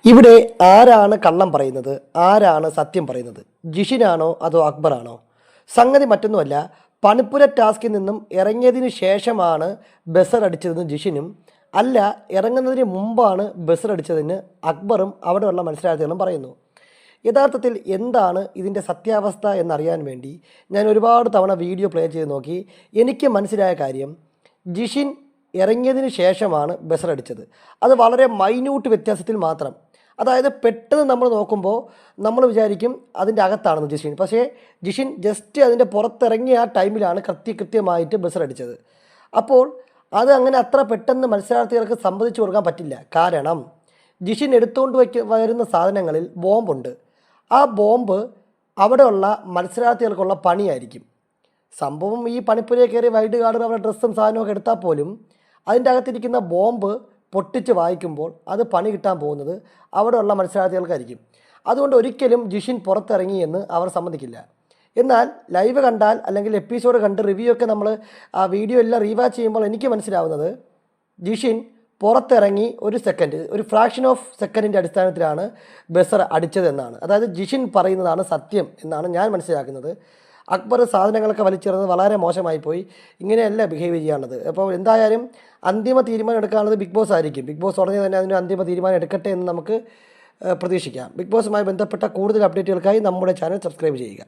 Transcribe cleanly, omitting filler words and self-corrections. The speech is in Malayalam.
ഇവിടെ ആരാണ് കള്ളം പറയുന്നത്, ആരാണ് സത്യം പറയുന്നത്? ജിഷിനാണോ അതോ അക്ബറാണോ? സംഗതി മറ്റൊന്നുമല്ല, പണിപ്പുര ടാസ്കിൽ നിന്നും ഇറങ്ങിയതിന് ശേഷമാണ് ബസർ അടിച്ചതെന്ന് ജിഷിനും, അല്ല ഇറങ്ങുന്നതിന് മുമ്പാണ് ബസർ അടിച്ചതെന്ന് അക്ബറും അവിടെയുള്ള മത്സരാർത്ഥികളും പറയുന്നു. യഥാർത്ഥത്തിൽ എന്താണ് ഇതിൻ്റെ സത്യാവസ്ഥ എന്നറിയാൻ വേണ്ടി ഞാൻ ഒരുപാട് തവണ വീഡിയോ പ്ലേ ചെയ്ത് നോക്കി. എനിക്ക് മനസ്സിലായ കാര്യം, ജിഷിൻ ഇറങ്ങിയതിന് ശേഷമാണ് ബസർ അടിച്ചത്. അത് വളരെ മൈന്യൂട്ട് വ്യത്യാസത്തിൽ മാത്രം. അതായത് പെട്ടെന്ന് നമ്മൾ നോക്കുമ്പോൾ നമ്മൾ വിചാരിക്കും അതിൻ്റെ അകത്താണെന്ന് ജിഷിൻ, പക്ഷേ ജിഷിൻ ജസ്റ്റ് അതിൻ്റെ പുറത്തിറങ്ങിയ ആ ടൈമിലാണ് കൃത്യമായിട്ട് ബസർ അടിച്ചത്. അപ്പോൾ അത് അങ്ങനെ അത്ര പെട്ടെന്ന് മത്സരാർത്ഥികൾക്ക് സമ്മതിച്ചു കൊടുക്കാൻ പറ്റില്ല. കാരണം ജിഷിൻ എടുത്തുകൊണ്ട് വരുന്ന സാധനങ്ങളിൽ ബോംബുണ്ട്. ആ ബോംബ് അവിടെയുള്ള മത്സരാർത്ഥികൾക്കുള്ള പണിയായിരിക്കും. സംഭവം ഈ പണിപ്പുരയിൽ കയറി വൈഡ് കാർഡ് അവരുടെ ഡ്രസ്സും സാധനമൊക്കെ എടുത്താൽ പോലും അതിൻ്റെ അകത്തിരിക്കുന്ന ബോംബ് പൊട്ടിച്ച് വായിക്കുമ്പോൾ അത് പണി കിട്ടാൻ പോകുന്നത് അവിടെയുള്ള മത്സരാർത്ഥികൾക്കായിരിക്കും. അതുകൊണ്ട് ഒരിക്കലും ജിഷിൻ പുറത്തിറങ്ങി എന്ന് അവർ സമ്മതിക്കില്ല. എന്നാൽ ലൈവ് കണ്ടാൽ അല്ലെങ്കിൽ എപ്പിസോഡ് കണ്ട് റിവ്യൂ ഒക്കെ നമ്മൾ ആ വീഡിയോ എല്ലാം റീവാച്ച് ചെയ്യുമ്പോൾ എനിക്ക് മനസ്സിലാവുന്നത് ജിഷിൻ പുറത്തിറങ്ങി ഒരു സെക്കൻഡ്, ഒരു ഫ്രാക്ഷൻ ഓഫ് സെക്കൻഡിൻ്റെ അടിസ്ഥാനത്തിലാണ് ബസർ അടിച്ചതെന്നാണ്. അതായത് ജിഷിൻ പറയുന്നതാണ് സത്യം എന്നാണ് ഞാൻ മനസ്സിലാക്കുന്നത്. അക്ബർ സാധനങ്ങളൊക്കെ വലിച്ചെറിഞ്ഞത് വളരെ മോശമായിപ്പോയി. ഇങ്ങനെയല്ല ബിഹേവ് ചെയ്യാനുള്ളത്. അപ്പോൾ എന്തായാലും അന്തിമ തീരുമാനം എടുക്കാനുള്ളത് ബിഗ് ബോസ് ആയിരിക്കും. ബിഗ് ബോസ് ഉടനെ തന്നെ അതിന് അന്തിമ തീരുമാനം എടുക്കട്ടെ എന്ന് നമുക്ക് പ്രതീക്ഷിക്കാം. ബിഗ് ബോസുമായി ബന്ധപ്പെട്ട കൂടുതൽ അപ്ഡേറ്റുകൾക്കായി നമ്മുടെ ചാനൽ സബ്സ്ക്രൈബ് ചെയ്യുക.